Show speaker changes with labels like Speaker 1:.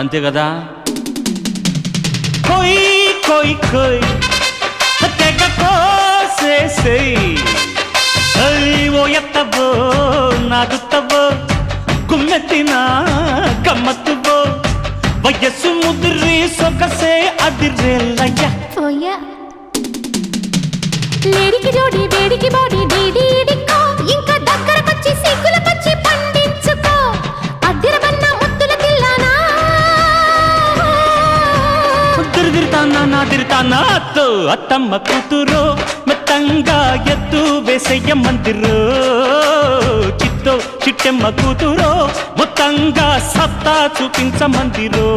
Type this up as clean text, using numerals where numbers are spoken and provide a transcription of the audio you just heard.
Speaker 1: అంతే కదా. కొయ్ కొయ్ కొయ్ తెగ కోసేసేయ్ ఓ ఎత్తవో నాగుత్తవో గుమ్మెత్తిన గమ్మత్తువో వయస్సు ముదిరి సొగసే అదిరేలయ్య
Speaker 2: లేడికి జోడి వేడికి బాడీ డీడీడికో ఇంకా దగ్గరకొచ్చి సిగ్గుల పచ్చి పండించుకో అద్దిరబన్న ముద్దుల తిల్లానా
Speaker 1: తిరిగిరితానా నాదిరితానా అత్తో అత్తమ్మ కూతురో మెత్తంగా ఎత్తు వేసయ్య మందిరో చిత్తో చిట్టెమ్మ కూతురో మొత్తంగా సత్తా చూపించమందిరో.